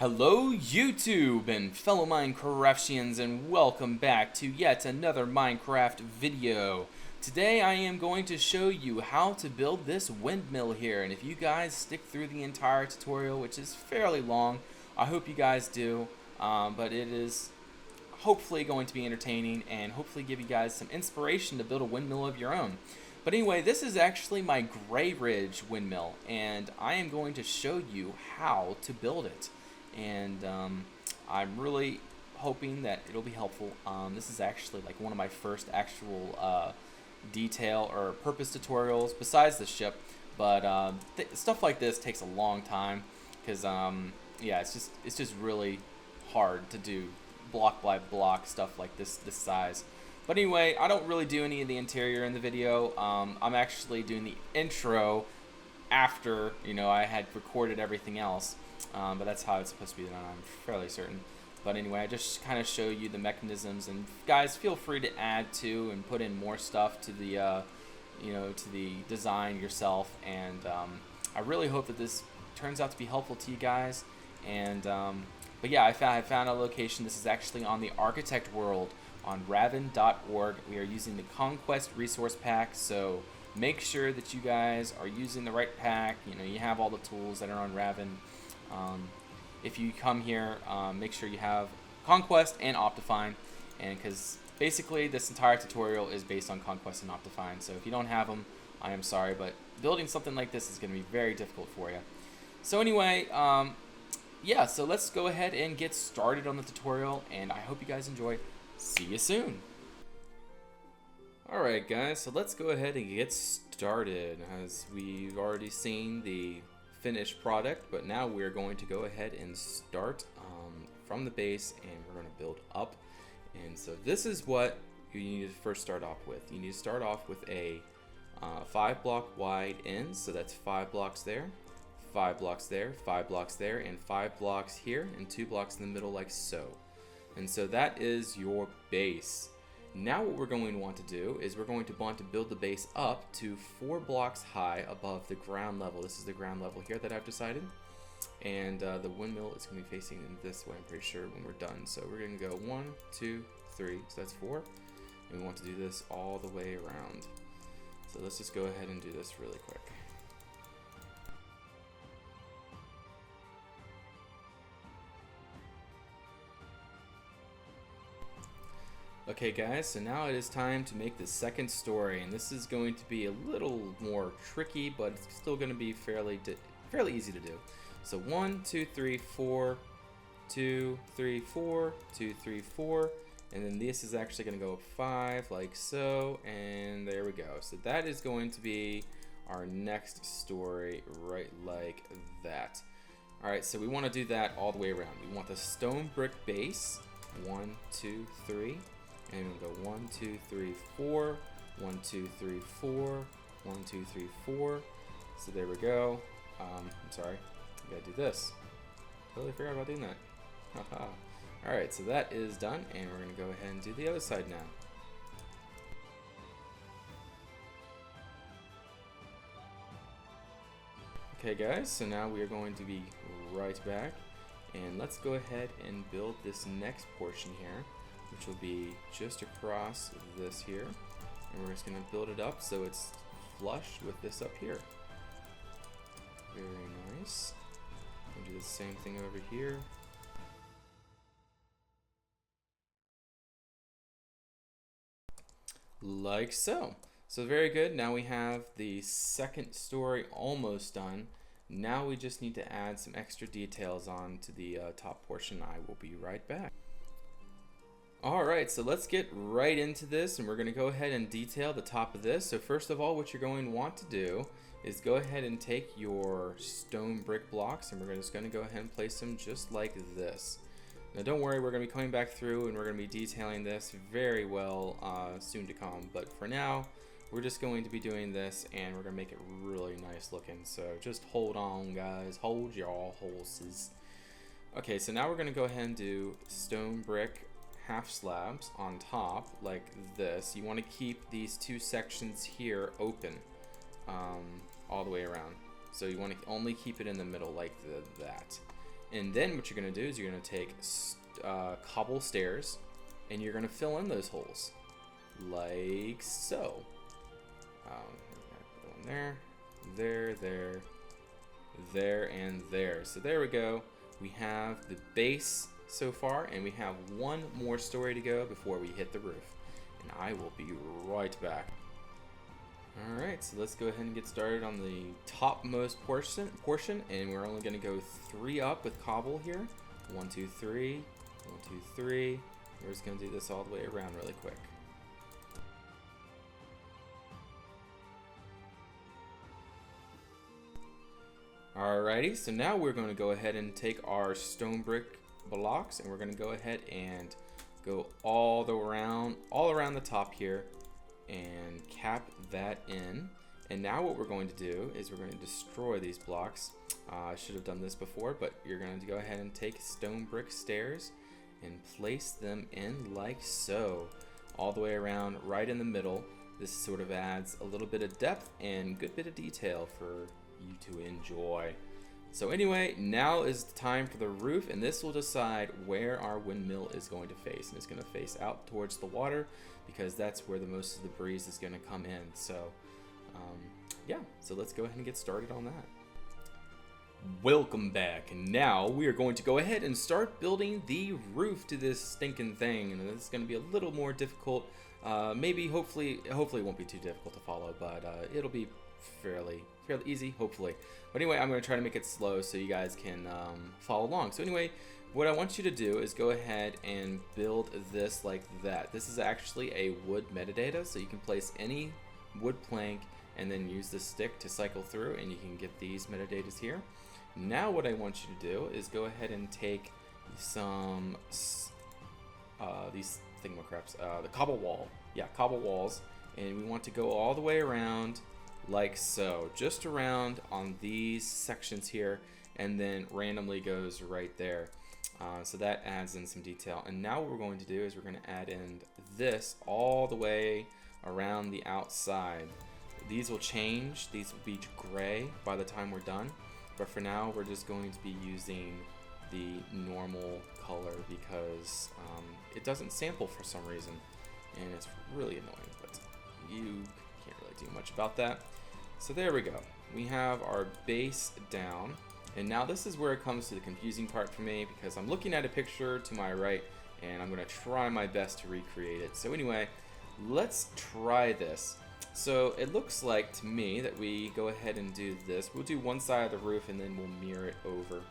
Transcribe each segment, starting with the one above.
Hello YouTube and fellow Minecraftians, and welcome back to yet another Minecraft video. Today I am going to show you how to build this windmill here, and if you guys stick through the entire tutorial, which is fairly long, I hope you guys do, but it is hopefully going to be entertaining and hopefully give you guys some inspiration to build a windmill of your own. But anyway, this is actually my Gray Ridge windmill, and I am going to show you how to build it. And I'm really hoping that it'll be helpful. This is actually like one of my first actual detail or purpose tutorials besides the ship, but stuff like this takes a long time because yeah, it's just really hard to do block by block stuff like this size. But anyway, I don't really do any of the interior in the video. I'm actually doing the intro after I had recorded everything else. But that's how it's supposed to be done, I'm fairly certain. But anyway, I just kind of show you the mechanisms, and guys, feel free to add to and put in more stuff to the to the design yourself. And I really hope that this turns out to be helpful to you guys. And but yeah, I found a location. This is actually on the Architect World on raven.org. We are using the Conquest resource pack, so make sure that you guys are using the right pack. You have all the tools that are on Raven. If you come here, make sure you have Conquest and Optifine, and because basically this entire tutorial is based on Conquest and Optifine, so if you don't have them, I am sorry, but building something like this is going to be very difficult for you. So anyway, yeah, so let's go ahead and get started on the tutorial, and I hope you guys enjoy. See you soon. Alright guys, so let's go ahead and get started. As we've already seen the finished product, but now we're going to go ahead and start from the base, and we're going to build up. And so this is what you need to first start off with. You need to start off with a 5 block wide end, so that's 5 blocks there, 5 blocks there, 5 blocks there, and 5 blocks here, and 2 blocks in the middle like so. And so that is your base. Now what we're going to want to do is we're going to want to build the base up to 4 blocks high above the ground level. This is the ground level here that I've decided. And the windmill is going to be facing in this way, I'm pretty sure, when we're done. So we're going to go 1, 2, 3, so that's 4. And we want to do this all the way around. So let's just go ahead and do this really quick. Okay guys, so now it is time to make the second story, and this is going to be a little more tricky, but it's still going to be fairly easy to do. So 1, 2, 3, 4, 2, 3, 4, 2, 3, 4, and then this is actually going to go up 5 like so, and there we go. So that is going to be our next story right like that. Alright, so we want to do that all the way around. We want the stone brick base, 1, 2, 3. And we'll go 1, 2, 3, 4, 1, 2, 3, 4, 1, 2, 3, 4. So there we go. I'm sorry, we gotta do this. Totally forgot about doing that. Haha. Alright, so that is done, and we're gonna go ahead and do the other side now. Okay guys, so now we are going to be right back, and let's go ahead and build this next portion here, which will be just across this here, and we're just going to build it up so it's flush with this up here. Very nice. We'll do the same thing over here. Like so. So very good. Now we have the second story almost done. Now we just need to add some extra details on to the top portion. I will be right back. Alright, so let's get right into this, and we're going to go ahead and detail the top of this. So first of all, what you're going to want to do is go ahead and take your stone brick blocks, and we're just going to go ahead and place them just like this. Now don't worry, we're going to be coming back through and we're going to be detailing this very well soon to come, but for now we're just going to be doing this, and we're going to make it really nice looking. So just hold on guys, hold your horses. Okay, so now we're going to go ahead and do stone brick half slabs on top like this. You want to keep these two sections here open all the way around. So you want to only keep it in the middle like that. And then what you're going to do is you're going to take cobble stairs, and you're going to fill in those holes like so. Go in there, there, and there. So there we go. We have the base so far, and we have one more story to go before we hit the roof. And I will be right back. Alright, so let's go ahead and get started on the topmost portion, and we're only going to go 3 up with cobble here. 1, 2, 3, 1, 2, 3. We're just going to do this all the way around really quick. Alrighty, so now we're going to go ahead and take our stone brick blocks, and we're going to go ahead and go all around the top here and cap that in. And now what we're going to do is we're going to destroy these blocks. I should have done this before, but you're going to go ahead and take stone brick stairs and place them in like so, all the way around, right in the middle. This sort of adds a little bit of depth and good bit of detail for you to enjoy. So anyway, now is the time for the roof, and this will decide where our windmill is going to face. And it's going to face out towards the water because that's where the most of the breeze is going to come in. So yeah, so let's go ahead and get started on that. Welcome back, and now we are going to go ahead and start building the roof to this stinking thing, and this is going to be a little more difficult. Maybe, hopefully it won't be too difficult to follow, but it'll be fairly easy, hopefully. But anyway, I'm going to try to make it slow so you guys can follow along. So anyway, what I want you to do is go ahead and build this like that. This is actually a wood metadata, so you can place any wood plank and then use the stick to cycle through, and you can get these metadatas here. Now what I want you to do is go ahead and take some these thingamacraps, the cobble walls, and we want to go all the way around like so, just around on these sections here, and then randomly goes right there. So that adds in some detail. And now what we're going to do is we're going to add in this all the way around the outside. These will change, these will be gray by the time we're done, but for now we're just going to be using the normal color because it doesn't sample for some reason, and it's really annoying, but you can't really do much about that. So there we go. We have our base down, and now this is where it comes to the confusing part for me because I'm looking at a picture to my right, and I'm going to try my best to recreate it. So anyway, let's try this. So it looks like to me that we go ahead and do this. We'll do one side of the roof and then we'll mirror it over.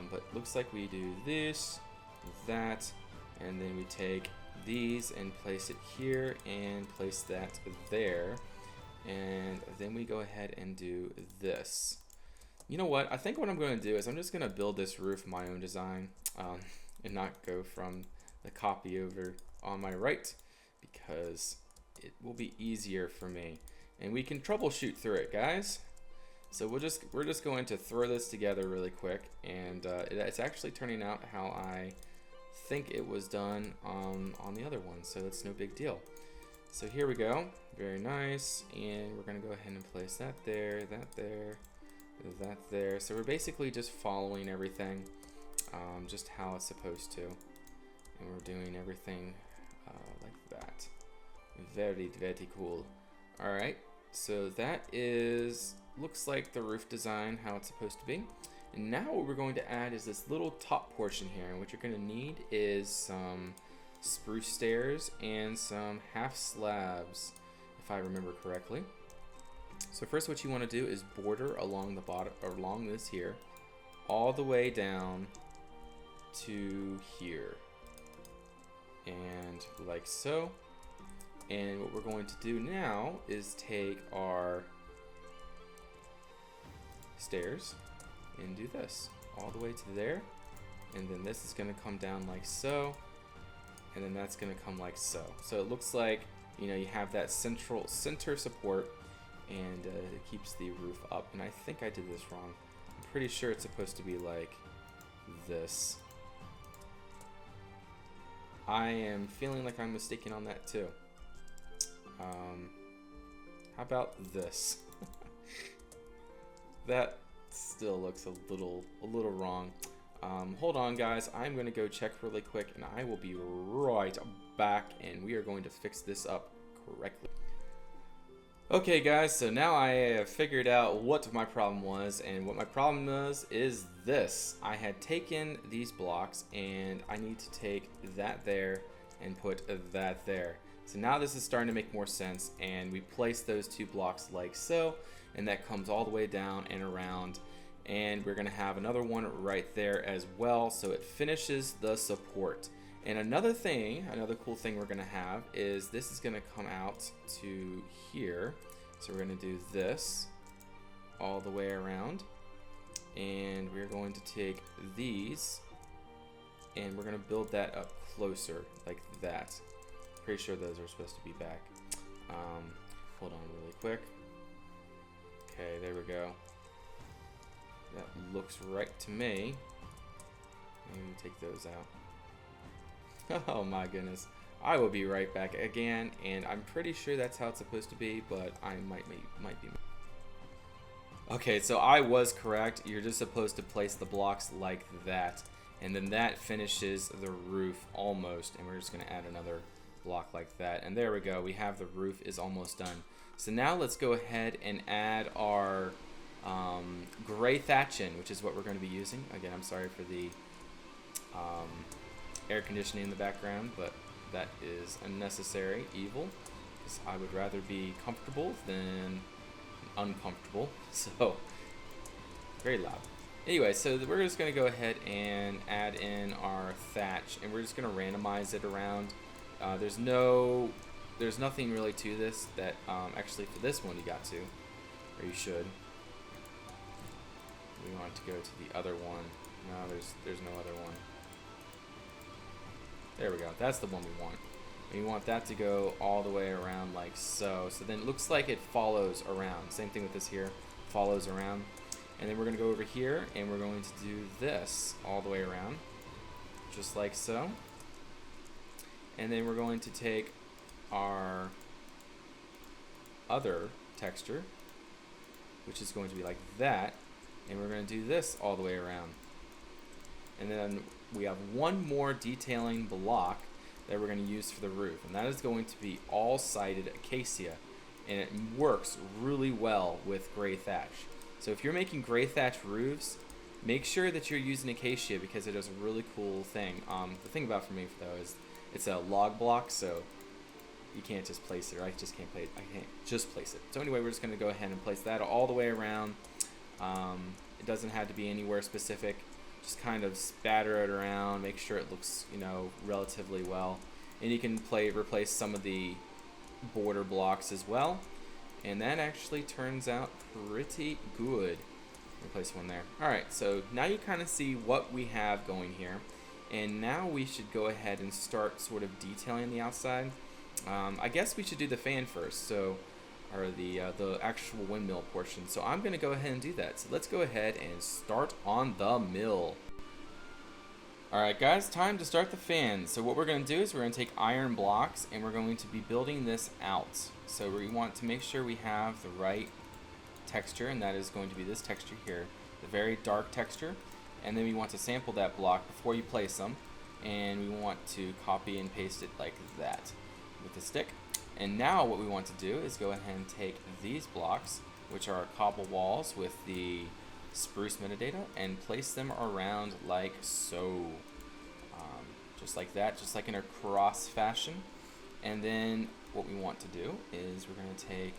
But looks like we do this, that, and then we take these and place it here and place that there. And then we go ahead and do this. You know what? I think what I'm going to do is I'm just going to build this roof my own design and not go from the copy over on my right because it will be easier for me, and we can troubleshoot through it, guys. So we're just going to throw this together really quick, and it's actually turning out how I think it was done on the other one, so it's no big deal. So here we go, very nice, and we're gonna go ahead and place that there, that there, that there. So we're basically just following everything just how it's supposed to, and we're doing everything like that. Very cool. Alright, so that looks like the roof design how it's supposed to be. And now what we're going to add is this little top portion here, and what you're going to need is some spruce stairs and some half slabs, if I remember correctly. So first what you want to do is border along the bottom, or along this here, all the way down to here, and like so. And what we're going to do now is take our stairs and do this all the way to there, and then this is going to come down like so, and then that's going to come like so. So it looks like, you know, you have that center support, and it keeps the roof up. And I think I did this wrong. I'm pretty sure it's supposed to be like this. I am feeling like I'm mistaken on that too. How about this? That still looks a little wrong. Hold on, guys. I'm going to go check really quick, and I will be right back, and we are going to fix this up correctly. Okay, guys, so now I have figured out what my problem was, and what my problem was is this. I had taken these blocks, and I need to take that there and put that there. So now this is starting to make more sense, and we place those two blocks like so, and that comes all the way down and around, and we're going to have another one right there as well, so it finishes the support. And another cool thing we're going to have is this is going to come out to here. So we're going to do this all the way around, and we're going to take these and we're going to build that up closer like that. Pretty sure those are supposed to be back. Hold on really quick. Okay, there we go. That looks right to me. Maybe take those out. Oh my goodness. I will be right back again, and I'm pretty sure that's how it's supposed to be, but I might be. Okay, so I was correct. You're just supposed to place the blocks like that, and then that finishes the roof almost, and we're just going to add another block like that, and there we go. We have the roof is almost done. So now let's go ahead and add our gray thatching, which is what we're going to be using. Again, I'm sorry for the air conditioning in the background, but that is unnecessary evil, because I would rather be comfortable than uncomfortable. So very loud. Anyway, so we're just going to go ahead and add in our thatch, and we're just going to randomize it around. There's nothing really to this that actually for this one you got to, or you should. We want to go to the other one. No, there's no other one. There we go. That's the one we want. We want that to go all the way around like so. So then it looks like it follows around. Same thing with this here. Follows around. And then we're going to go over here and we're going to do this all the way around. Just like so. And then we're going to take our other texture, which is going to be like that. And we're going to do this all the way around. And then we have one more detailing block that we're going to use for the roof, and that is going to be all-sided acacia, and it works really well with gray thatch. So if you're making gray thatch roofs, make sure that you're using acacia because it is a really cool thing. The thing about for me though is it's a log block, so you can't just place it, or I just can't play it. I can't just place it. So anyway, we're just going to go ahead and place that all the way around. It doesn't have to be anywhere specific. Just kind of spatter it around, make sure it looks, relatively well. And you can replace some of the border blocks as well. And that actually turns out pretty good. Replace one there. Alright, so now you kind of see what we have going here. And now we should go ahead and start sort of detailing the outside. I guess we should do the fan first, or the actual windmill portion. So I'm going to go ahead and do that. So let's go ahead and start on the mill. Alright guys, time to start the fan. So what we're going to do is we're going to take iron blocks and we're going to be building this out. So we want to make sure we have the right texture, and that is going to be this texture here, the very dark texture. And then we want to sample that block before you place them, and we want to copy and paste it like that with the stick. And now what we want to do is go ahead and take these blocks, which are cobble walls with the spruce metadata, and place them around like so. Just like that, just like in a cross fashion. And then what we want to do is we're going to take,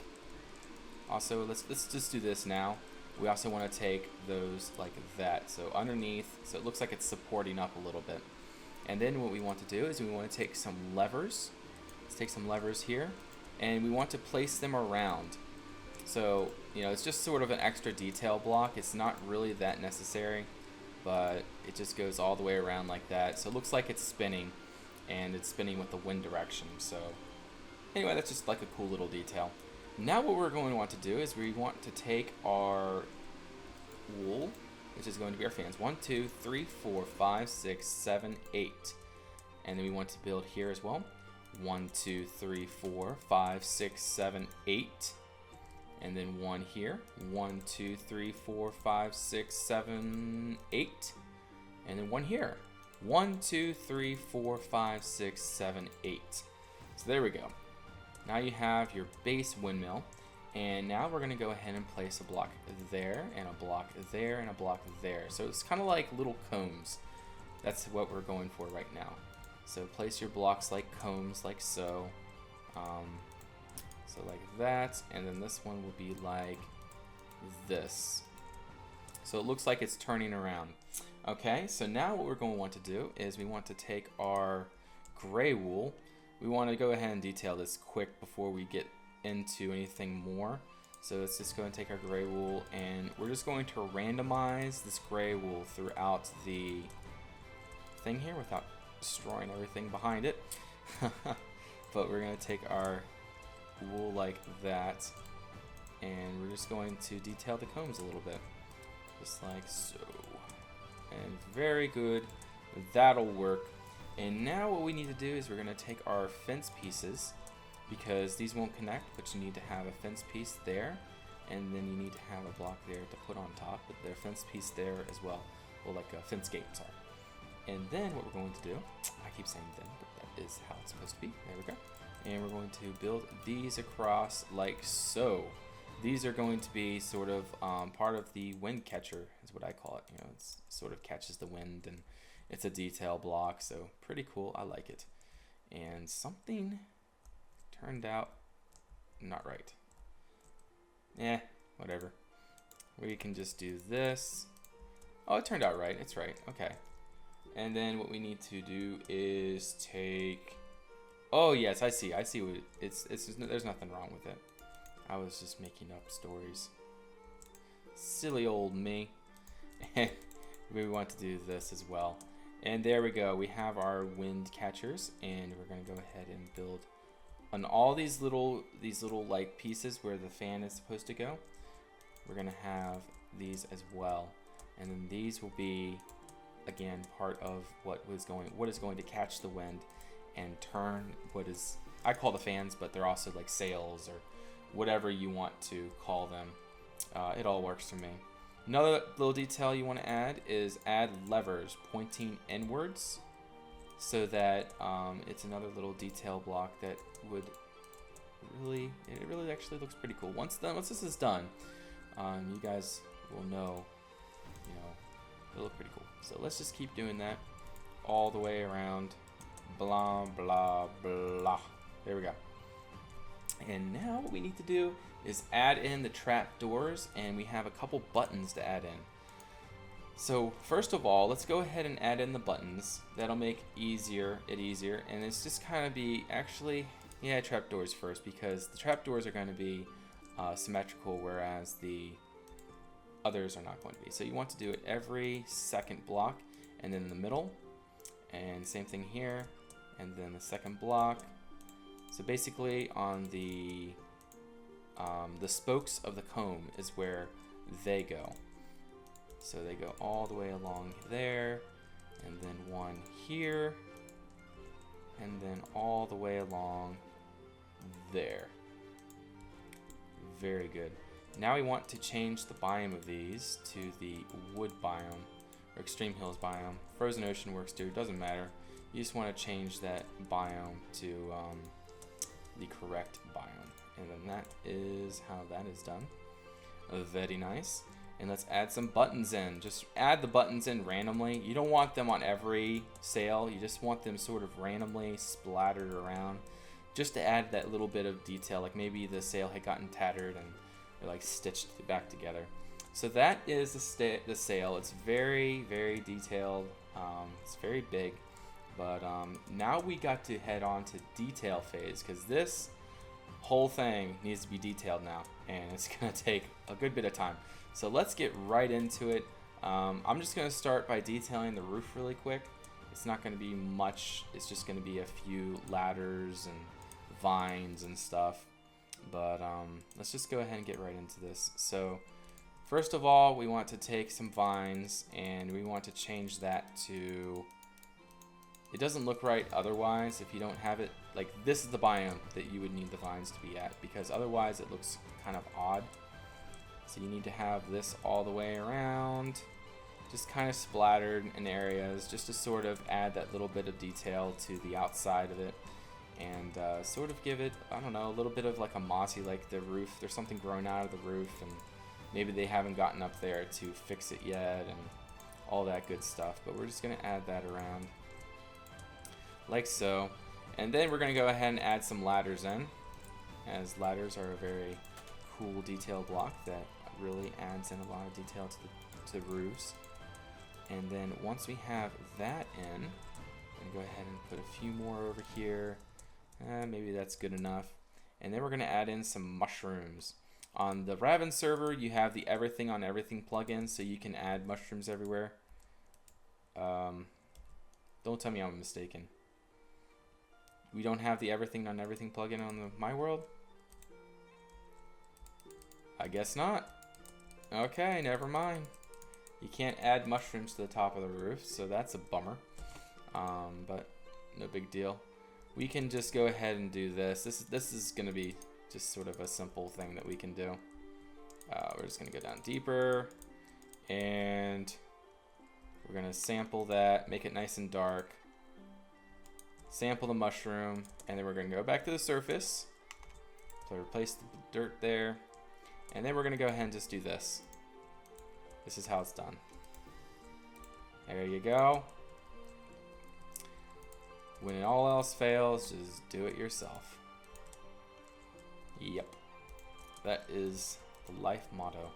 also let's just do this now. We also want to take those like that, so underneath, so it looks like it's supporting up a little bit. And then what we want to do is we want to take some levers. Let's take some levers here, and we want to place them around. So, it's just sort of an extra detail block. It's not really that necessary, but it just goes all the way around like that. So it looks like it's spinning, and it's spinning with the wind direction. So anyway, that's just like a cool little detail. Now what we're going to want to do is we want to take our wool, which is going to be our fans. 1, 2, 3, 4, 5, 6, 7, 8. And then we want to build here as well. 1, 2, 3, 4, 5, 6, 7, 8. And then one here. 1, 2, 3, 4, 5, 6, 7, 8. and then one here. 1, 2, 3, 4, 5, 6, 7, 8. So there we go. Now you have your base windmill, and now we're going to go ahead and place a block there, and a block there, and a block there. So it's kind of like little combs. That's what we're going for right now. So place your blocks like combs, like so. So like that, and then this one will be like this. So it looks like it's turning around. Okay, so now what we're going to want to do is we want to take our gray wool. We want to go ahead and detail this quick before we get into anything more. So let's just go and take our gray wool, and we're just going to randomize this gray wool throughout the thing here without destroying everything behind it. But we're going to take our wool like that, and we're just going to detail the combs a little bit, just like so. And very good, that'll work. And now what we need to do is we're going to take our fence pieces, because these won't connect, but you need to have a fence piece there, and then you need to have a block there to put on top, but their fence piece there as well, well, like a fence gate, sorry. And then what we're going to do, I keep saying then, but that is how it's supposed to be. There we go. And we're going to build these across like so. These are going to be sort of part of the wind catcher, is what I call it. You know, it sort of catches the wind, and it's a detail block, so pretty cool. I like it. And something turned out not right. Whatever. We can just do this. Oh, it turned out right. It's right. Okay. And then what we need to do is take. Oh yes, I see. I see what it's. There's nothing wrong with it. I was just making up stories. Silly old me. We want to do this as well. And there we go. We have our wind catchers, and we're gonna go ahead and build on all these little like pieces where the fan is supposed to go. We're gonna have these as well, and then these will be again part of what is going to catch the wind and turn what is, I call the fans, but they're also like sails or whatever you want to call them. It all works for me. Another little detail you want to add is add levers pointing inwards, so that it's another little detail block that would really actually looks pretty cool. Once this is done, you guys will know, it'll look pretty cool. So let's just keep doing that all the way around. Blah, blah, blah. There we go. And now what we need to do is add in the trap doors, and we have a couple buttons to add in. So first of all, let's go ahead and add in the buttons. That'll make it easier, and it's just kind of be trap doors first, because the trap doors are going to be symmetrical, whereas the others are not going to be. So you want to do it every second block, and then in the middle, and same thing here, and then the second block. So basically on the spokes of the comb is where they go. So they go all the way along there, and then one here, and then all the way along there. Very good. Now we want to change the biome of these to the wood biome, or extreme hills biome. Frozen ocean works too, doesn't matter. You just want to change that biome to the correct biome. And then that is how that is done. Very nice. And let's add some buttons in. Just add the buttons in randomly. You don't want them on every sail. You just want them sort of randomly splattered around, just to add that little bit of detail. Like maybe the sail had gotten tattered and they're like stitched back together. So that is the sail. It's very, very detailed. It's very big. But now we got to head on to detail phase, because this whole thing needs to be detailed now, and it's gonna take a good bit of time. So let's get right into it. I'm just gonna start by detailing the roof really quick. It's not gonna be much. It's just gonna be a few ladders and vines and stuff. But let's just go ahead and get right into this. So first of all, we want to take some vines, and we want to change that to, it doesn't look right otherwise if you don't have it. Like, this is the biome that you would need the vines to be at, because otherwise it looks kind of odd. So you need to have this all the way around, just kind of splattered in areas, just to sort of add that little bit of detail to the outside of it, and sort of give it, I don't know, a little bit of like a mossy, like the roof, there's something growing out of the roof, and maybe they haven't gotten up there to fix it yet, and all that good stuff. But we're just going to add that around like so. And then we're going to go ahead and add some ladders in, as ladders are a very cool detail block that really adds in a lot of detail to the roofs. And then once we have that in, I'm going to go ahead and put a few more over here. Maybe that's good enough. And then we're going to add in some mushrooms. On the Raven server, you have the Everything on Everything plugin, so you can add mushrooms everywhere. Don't tell me I'm mistaken. We don't have the Everything on Everything plugin on the My World? I guess not. Okay, never mind. You can't add mushrooms to the top of the roof, so that's a bummer. But no big deal. We can just go ahead and do this. This is going to be just sort of a simple thing that we can do. We're just going to go down deeper, and we're going to sample that, make it nice and dark, sample the mushroom, and then we're going to go back to the surface, so replace the dirt there, and then we're going to go ahead and just do this. This is how it's done. There you go. When all else fails, just do it yourself. Yep. That is the life motto.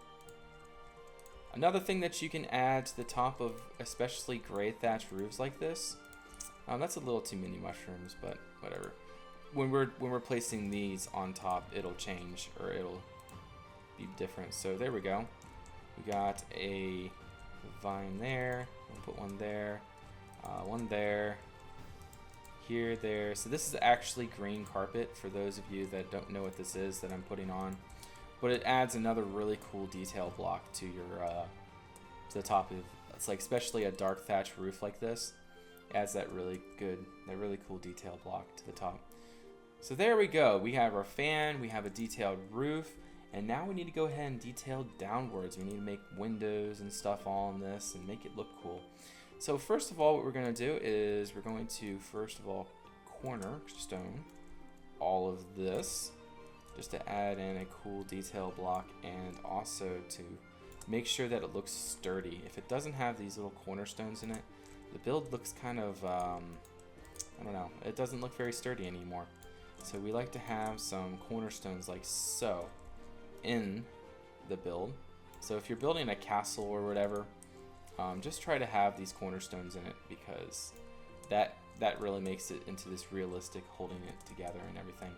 Another thing that you can add to the top of especially gray thatch roofs like this, that's a little too many mushrooms, but whatever. When we're placing these on top, it'll change, or it'll be different. So there we go. We got a vine there. We'll put one there, one there, here, there. So this is actually green carpet for those of you that don't know what this is that I'm putting on. But it adds another really cool detail block to your to the top of, it's like especially a dark thatch roof like this. It adds that really cool detail block to the top. So there we go. We have our fan, we have a detailed roof, and now we need to go ahead and detail downwards. We need to make windows and stuff all on this and make it look cool. So first of all, what we're going to do is we're going to first of all cornerstone all of this, just to add in a cool detail block, and also to make sure that it looks sturdy. If it doesn't have these little cornerstones in it, the build looks kind of, I don't know, it doesn't look very sturdy anymore. So we like to have some cornerstones like so in the build. So if you're building a castle or whatever, just try to have these cornerstones in it, because that really makes it into this realistic holding it together and everything.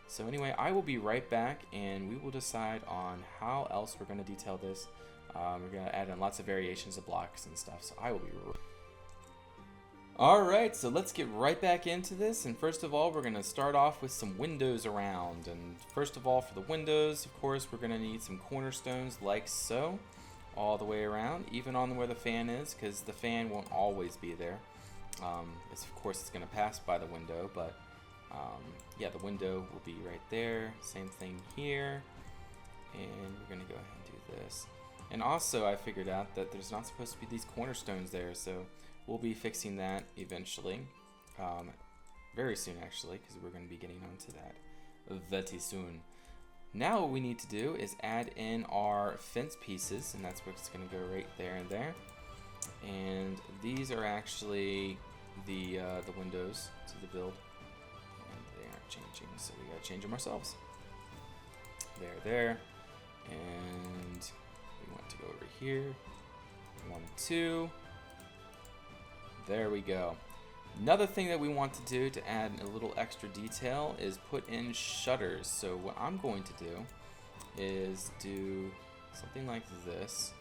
So anyway, I will be right back, and we will decide on how else we're going to detail this. We're going to add in lots of variations of blocks and stuff, so I will be Alright, so let's get right back into this, and first of all, we're going to start off with some windows around. And first of all, for the windows, of course, we're going to need some cornerstones like so, all the way around, even on where the fan is, because the fan won't always be there. Of course, it's going to pass by the window, but yeah, the window will be right there. Same thing here, and we're going to go ahead and do this. And also, I figured out that there's not supposed to be these cornerstones there, so we'll be fixing that eventually, very soon actually, because we're going to be getting onto that very soon. Now what we need to do is add in our fence pieces, and that's what's going to go right there and there. And these are actually the windows to the build, and they aren't changing, so we got to change them ourselves. There, and we want to go over here, 1, 2. There we go. Another thing that we want to do to add a little extra detail is put in shutters. So what I'm going to do is do something like this.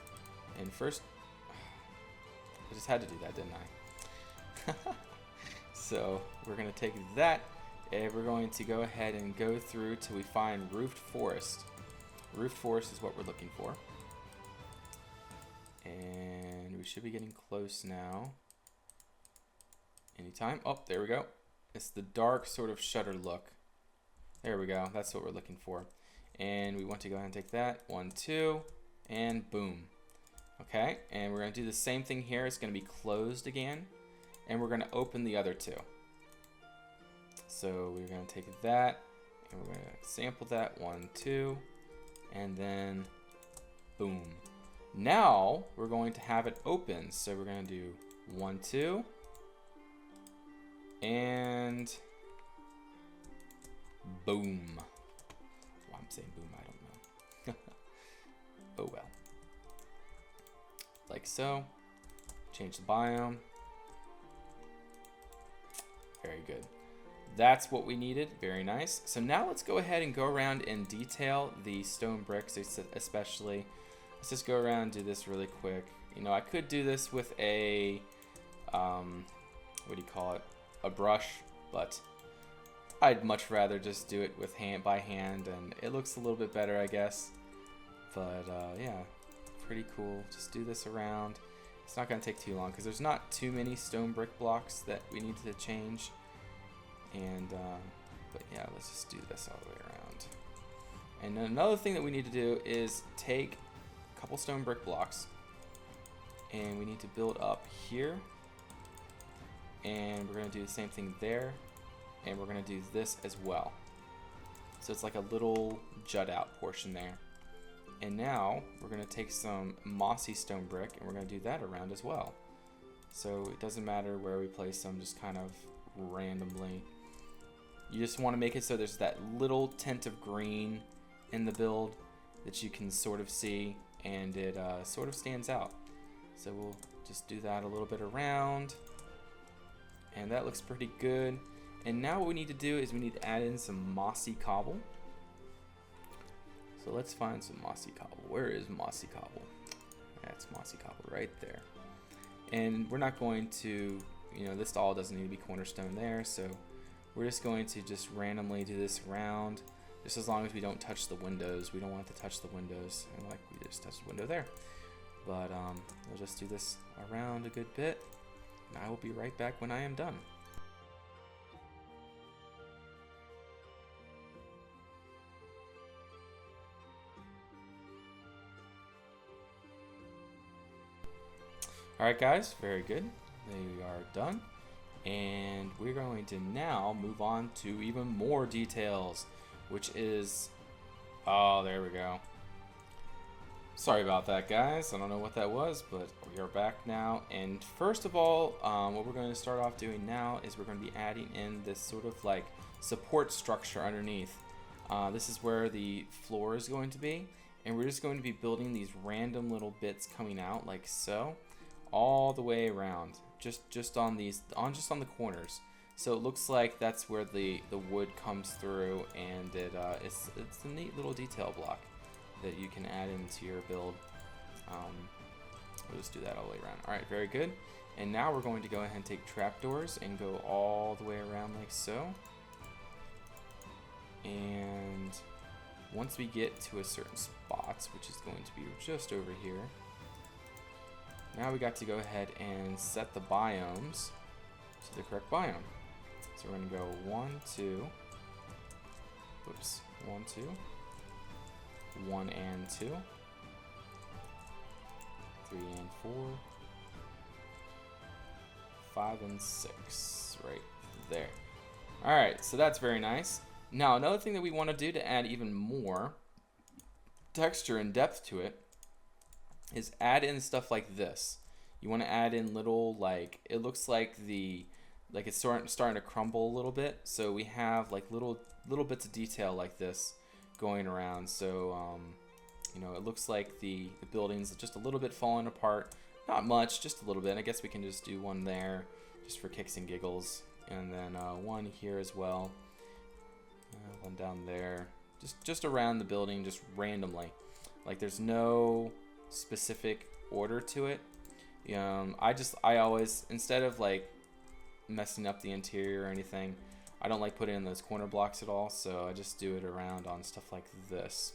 And first, I just had to do that, didn't I? So we're going to take that, and we're going to go ahead and go through till we find roofed forest. Roofed forest is what we're looking for. And we should be getting close now. Anytime. Oh, there we go. It's the dark sort of shutter look. There we go. That's what we're looking for. And we want to go ahead and take that. 1, 2, and boom. Okay, and we're going to do the same thing here. It's going to be closed again, and we're going to open the other two. So we're going to take that, and we're going to sample that, 1, 2, and then boom. Now we're going to have it open. So we're going to do 1, 2, and boom. Well, I'm saying boom, I don't know. Oh well. Like so. Change the biome. Very good. That's what we needed. Very nice. So now let's go ahead and go around and detail the stone bricks, especially. Let's just go around and do this really quick. You know, I could do this with a, what do you call it? A brush, but I'd much rather just do it with by hand, and it looks a little bit better, I guess. But yeah, pretty cool. Just do this around. It's not going to take too long because there's not too many stone brick blocks that we need to change. And but yeah, let's just do this all the way around. And another thing that we need to do is take a couple stone brick blocks, and we need to build up here. And we're going to do the same thing there, and we're going to do this as well. So it's like a little jut out portion there. And now we're going to take some mossy stone brick, and we're going to do that around as well. So it doesn't matter where we place them, just kind of randomly. You just want to make it so there's that little tint of green in the build that you can sort of see, and it sort of stands out. So we'll just do that a little bit around. And that looks pretty good. And now what we need to do is we need to add in some mossy cobble. So let's find some mossy cobble. Where is mossy cobble? That's mossy cobble right there. And we're not going to, you know, this all doesn't need to be cornerstone there. So we're just going to just randomly do this around. Just as long as we don't touch the windows. We don't want to touch the windows. And like we just touched the window there. But we'll just do this around a good bit. And I will be right back when I am done. Alright guys, very good. They are done. And we're going to now move on to even more details, which is, oh, there we go. Sorry about that, guys. I don't know what that was, but we are back now. And first of all, what we're going to start off doing now is we're going to be adding in this sort of like support structure underneath. This is where the floor is going to be, and we're just going to be building these random little bits coming out like so, all the way around, just on the corners. So it looks like that's where the wood comes through, and it's a neat little detail block that you can add into your build. We'll just do that all the way around. Alright, very good. And now we're going to go ahead and take trapdoors and go all the way around like so. And once we get to a certain spot, which is going to be just over here, now we got to go ahead and set the biomes to the correct biome. So we're going to go 1, 2, whoops, 1, 2, 1 and 2, 3 and 4, 5 and 6, right there. Alright, so that's very nice. Now another thing that we want to do to add even more texture and depth to it is add in stuff like this. You want to add in little, like, it looks like it's starting to crumble a little bit, so we have like little bits of detail like this going around. So you know, it looks like the building's just a little bit falling apart. Not much, just a little bit. I guess we can just do one there just for kicks and giggles, and then one here as well, one down there, just around the building, just randomly. Like there's no specific order to it. I always, instead of like messing up the interior or anything, I don't like putting in those corner blocks at all, so I just do it around on stuff like this,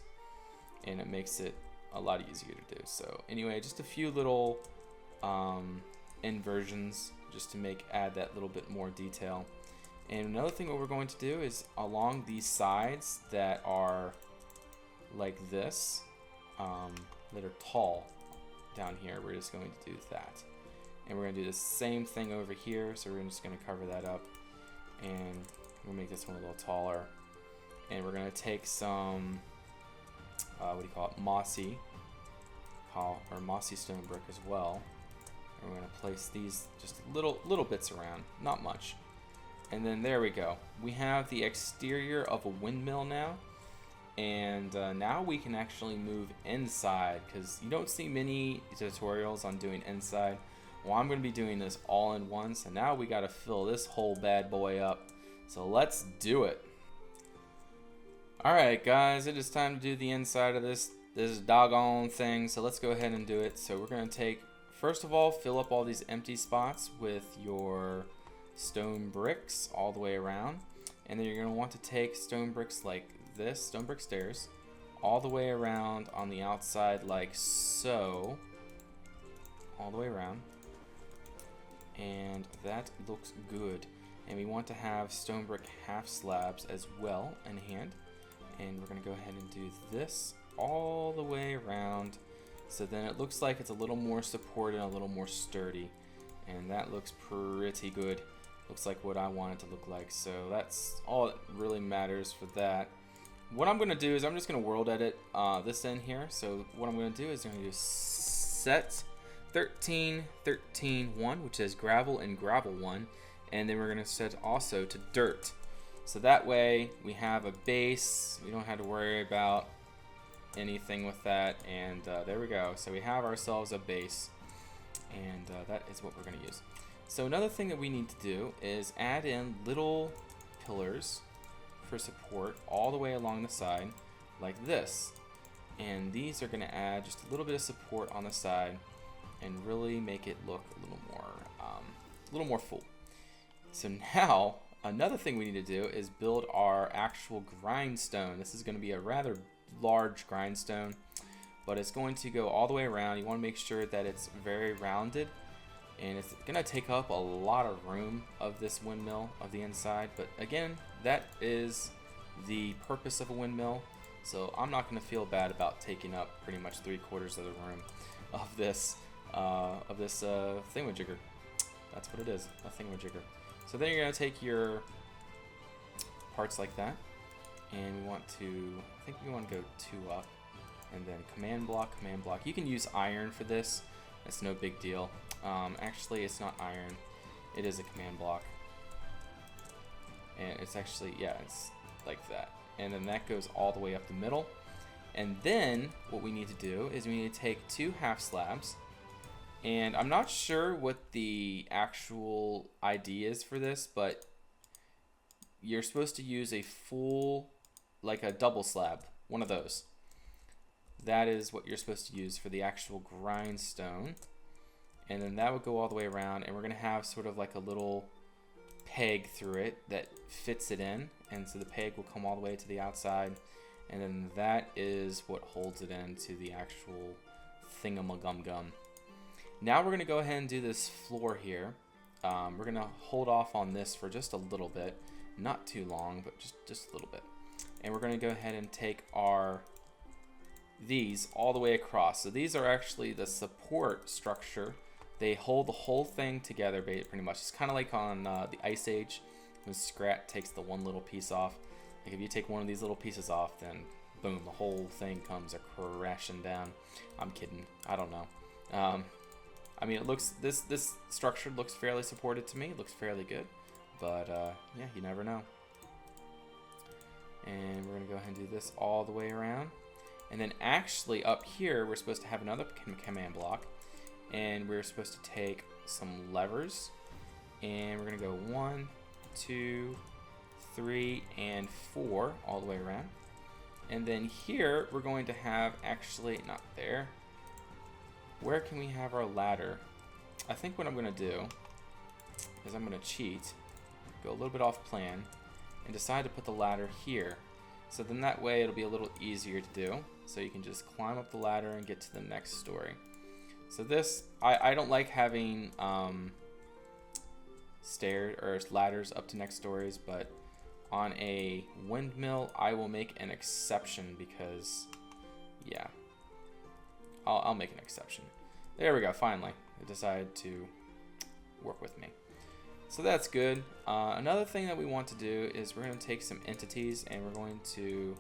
and it makes it a lot easier to do. So anyway, just a few little inversions just to add that little bit more detail. And another thing what we're going to do is along these sides that are like this, that are tall, down here, we're just going to do that. And we're going to do the same thing over here, so we're just going to cover that up. And we'll make this one a little taller. And we're going to take some, what do you call it, mossy stone brick as well. And we're going to place these just little bits around, not much. And then there we go. We have the exterior of a windmill now. And now we can actually move inside, because you don't see many tutorials on doing inside. Well, I'm going to be doing this all in one, so now we got to fill this whole bad boy up. So let's do it. Alright guys, it is time to do the inside of this doggone thing, so let's go ahead and do it. So we're going to take, first of all, fill up all these empty spots with your stone bricks all the way around. And then you're going to want to take stone bricks like this, stone brick stairs, all the way around on the outside like so. All the way around. And that looks good. And we want to have stone brick half slabs as well in hand. And we're going to go ahead and do this all the way around, so then it looks like it's a little more supported, a little more sturdy, and that looks pretty good. Looks like what I want it to look like, so that's all that really matters for that. What I'm going to do is I'm just going to world edit this in here. So what I'm going to do is I'm going to do set 13 13 1, which is gravel and gravel 1, and then we're going to set also to dirt. So that way we have a base, we don't have to worry about anything with that, and there we go. So we have ourselves a base, and that is what we're going to use. So another thing that we need to do is add in little pillars for support all the way along the side like this, and these are going to add just a little bit of support on the side and really make it look a little more full. So now another thing we need to do is build our actual grindstone. This is going to be a rather large grindstone, but it's going to go all the way around. You want to make sure that it's very rounded, and it's going to take up a lot of room of this windmill of the inside. But again, that is the purpose of a windmill, so I'm not going to feel bad about taking up pretty much 3/4 of the room of this thingamajigger. That's what it is, a thingamajigger. So then you're going to take your parts like that, and we want to, I think we want to go 2 up, and then command block. You can use iron for this, it's no big deal. Actually, it's not iron, it is a command block. And it's actually, yeah, it's like that. And then that goes all the way up the middle. And then what we need to do is we need to take 2 half slabs. And I'm not sure what the actual idea is for this, but you're supposed to use a full, like a double slab, one of those. That is what you're supposed to use for the actual grindstone. And then that would go all the way around, and we're going to have sort of like a little peg through it that fits it in, and so the peg will come all the way to the outside, and then that is what holds it into the actual thingamagum-gum. Now we're going to go ahead and do this floor here. We're going to hold off on this for just a little bit, not too long, but just a little bit. And we're going to go ahead and take these all the way across. So these are actually the support structure. They hold the whole thing together pretty much. It's kind of like on the Ice Age when Scrat takes the one little piece off. Like if you take one of these little pieces off, then boom, the whole thing comes crashing down. I'm kidding. I don't know. I mean, it looks, this structure looks fairly supported to me. It looks fairly good, but yeah, you never know. And we're gonna go ahead and do this all the way around. And then actually up here, we're supposed to have another command block, and we're supposed to take some levers, and we're gonna go 1, 2, 3, and 4 all the way around. And then here, we're going to have, actually, not there. Where can we have our ladder? I think what I'm going to do is I'm going to cheat, go a little bit off plan, and decide to put the ladder here. So then that way it'll be a little easier to do. So you can just climb up the ladder and get to the next story. So this, I don't like having stairs or ladders up to next stories, but on a windmill I will make an exception because, yeah, I'll make an exception. There we go, finally. It decided to work with me. So that's good. Another thing that we want to do is we're going to take some entities and we're going to,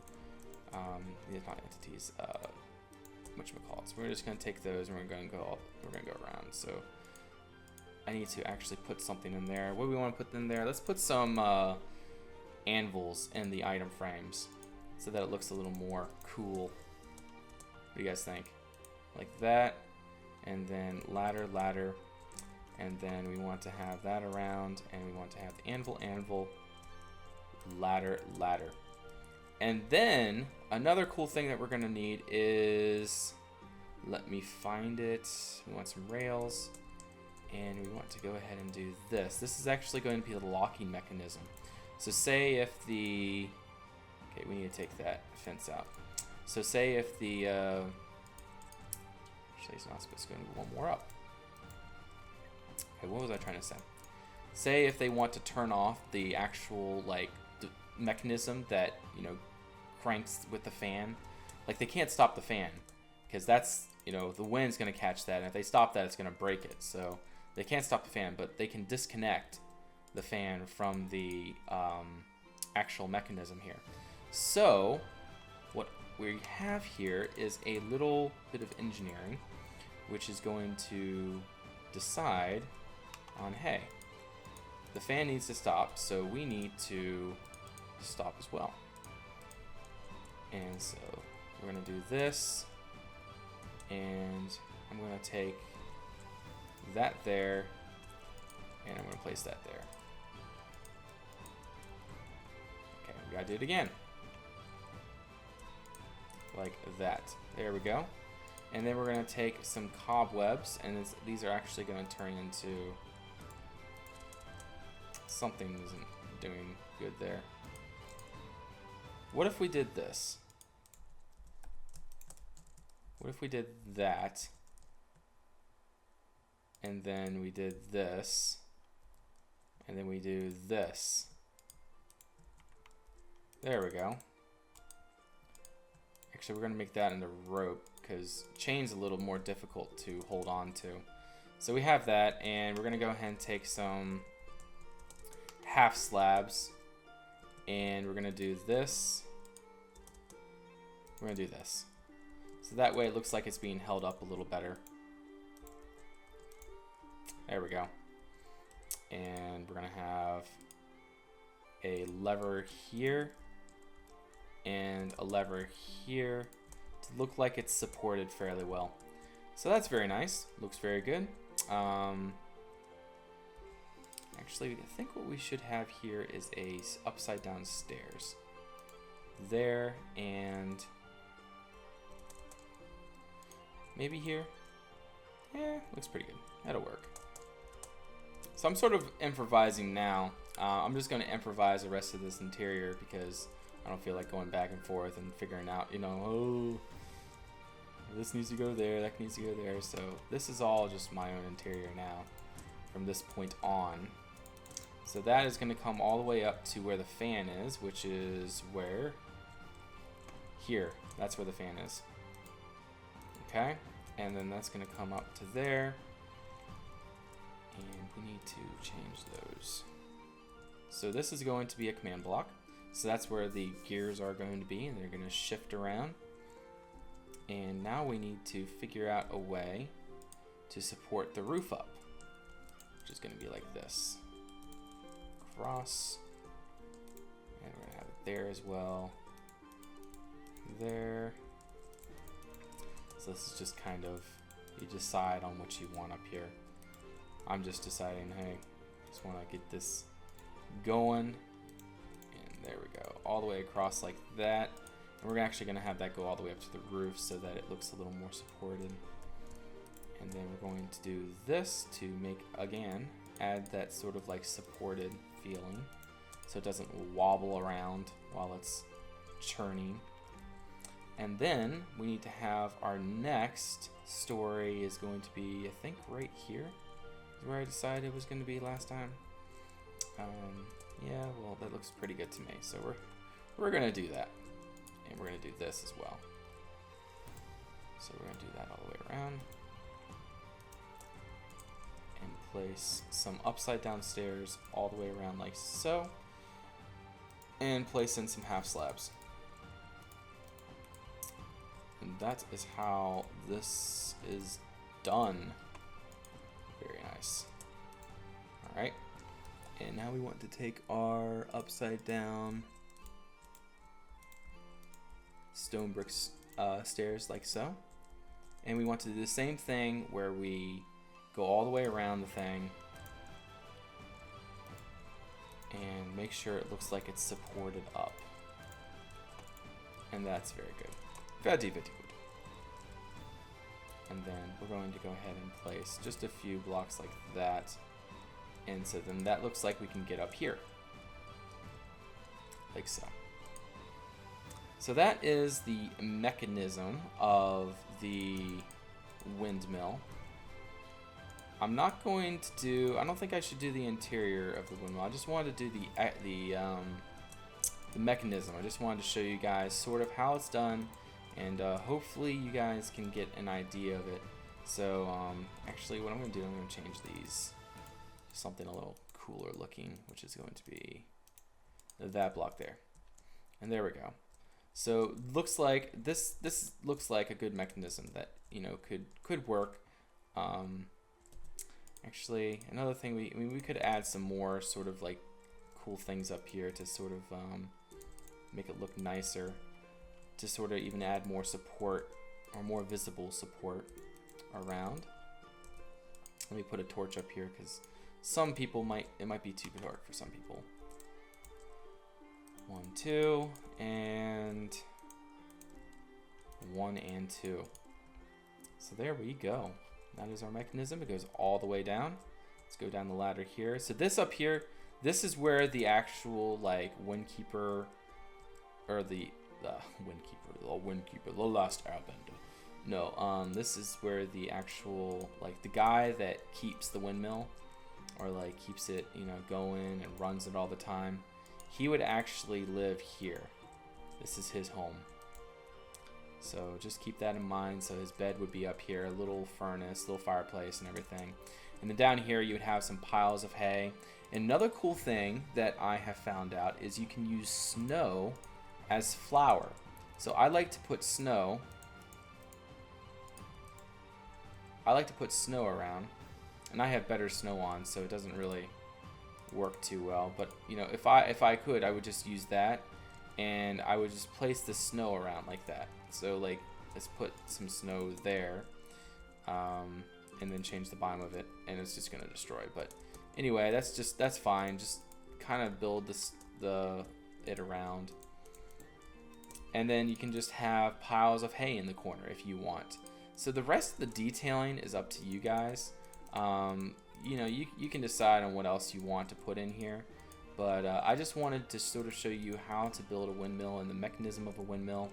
not entities, whatchamacallit. So we're just going to take those and we're going to go around. So I need to actually put something in there. What do we want to put in there? Let's put some anvils in the item frames so that it looks a little more cool. What do you guys think? Like that, and then ladder, ladder, and then we want to have that around, and we want to have the anvil, anvil, ladder, ladder. And then another cool thing that we're going to need is, let me find it. We want some rails, and we want to go ahead and do this. This is actually going to be the locking mechanism. So say if the, okay, we need to take that fence out. So say if the, actually it's not supposed to go one more up. Okay, what was I trying to say? Say if they want to turn off the actual like mechanism that, you know, cranks with the fan, like they can't stop the fan because that's, you know, the wind's going to catch that, and if they stop that, it's going to break it. So they can't stop the fan, but they can disconnect the fan from the actual mechanism here. So what we have here is a little bit of engineering, which is going to decide on, hey, the fan needs to stop, so we need to stop as well. And so we're going to do this, and I'm going to take that there, and I'm going to place that there. Okay, we got to do it again. Like that. There we go. And then we're going to take some cobwebs, and these are actually going to turn into something that isn't doing good there. What if we did this? What if we did that, and then we did this, and then we do this? There we go. Actually, we're going to make that into rope because chain's a little more difficult to hold on to. So we have that, and we're going to go ahead and take some half slabs, and we're going to do this. We're going to do this. So that way it looks like it's being held up a little better. There we go. And we're going to have a lever here and a lever here to look like it's supported fairly well. So that's very nice. Looks very good. Actually, I think what we should have here is a upside down stairs. There, and maybe here. Yeah, looks pretty good. That'll work. So I'm sort of improvising now. I'm just going to improvise the rest of this interior because I don't feel like going back and forth and figuring out, you know, oh, this needs to go there, that needs to go there. So this is all just my own interior now from this point on. So that is going to come all the way up to where the fan is, which is where? Here. That's where the fan is. Okay, and then that's going to come up to there, and we need to change those. So this is going to be a command block, so that's where the gears are going to be, and they're going to shift around. And now we need to figure out a way to support the roof up, which is going to be like this. Cross, and we're going to have it there as well. There. So this is just kind of, you decide on what you want up here. I'm just deciding, hey, just want to get this going. And there we go, all the way across like that. And we're actually going to have that go all the way up to the roof so that it looks a little more supported. And then we're going to do this to make, again, add that sort of like supported feeling so it doesn't wobble around while it's churning. And then we need to have our next story is going to be, I think, right here is where I decided it was going to be last time. Yeah, well, that looks pretty good to me. So we're going to do that. And we're going to do this as well. So we're going to do that all the way around. place some upside down stairs all the way around like so, and place in some half slabs. And that is how this is done. Very nice. Alright, and now we want to take our upside down stone bricks stairs like so, and we want to do the same thing where we go all the way around the thing and make sure it looks like it's supported up, and that's very good. Very good. And then we're going to go ahead and place just a few blocks like that, and so then that looks like we can get up here like so. So that is the mechanism of the windmill. I'm not going to do, I don't think I should do the interior of the windmill. I just wanted to do the mechanism. I just wanted to show you guys sort of how it's done, and hopefully you guys can get an idea of it. So actually what I'm going to do, I'm going to change these to something a little cooler looking, which is going to be that block there. And there we go. So looks like this looks like a good mechanism that, you know, could work. Actually, another thing, we could add some more sort of like cool things up here to sort of make it look nicer, to sort of even add more support or more visible support around. Let me put a torch up here because some people it might be too dark for some people. 1, 2, and 1 and 2. So there we go. That is our mechanism. It goes all the way down. Let's go down the ladder here. So this up here, this is where the actual like Windkeeper, or the last airbender. No, this is where the actual, like, the guy that keeps the windmill, or like keeps it, you know, going and runs it all the time, he would actually live here. This is his home. So just keep that in mind. So his bed would be up here, a little furnace, little fireplace and everything. And then down here you would have some piles of hay. And another cool thing that I have found out is you can use snow as flour. So I like to put snow around, and I have better snow on, so it doesn't really work too well. But you know, if I could, I would just use that, and I would just place the snow around like that. So like, let's put some snow there, and then change the biome of it, and it's just gonna destroy. But anyway, that's fine. Just kind of build it around, and then you can just have piles of hay in the corner if you want. So the rest of the detailing is up to you guys. You know, you can decide on what else you want to put in here, but I just wanted to sort of show you how to build a windmill and the mechanism of a windmill,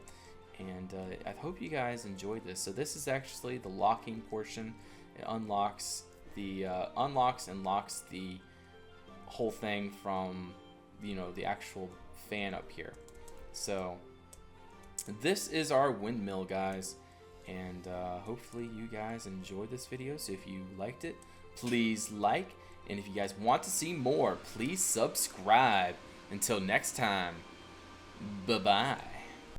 and I hope you guys enjoyed this. So this is actually the locking portion. It unlocks and locks the whole thing from, you know, the actual fan up here. So this is our windmill, guys, and hopefully you guys enjoyed this video. So if you liked it, please like, and if you guys want to see more, please subscribe. Until next time, bye bye.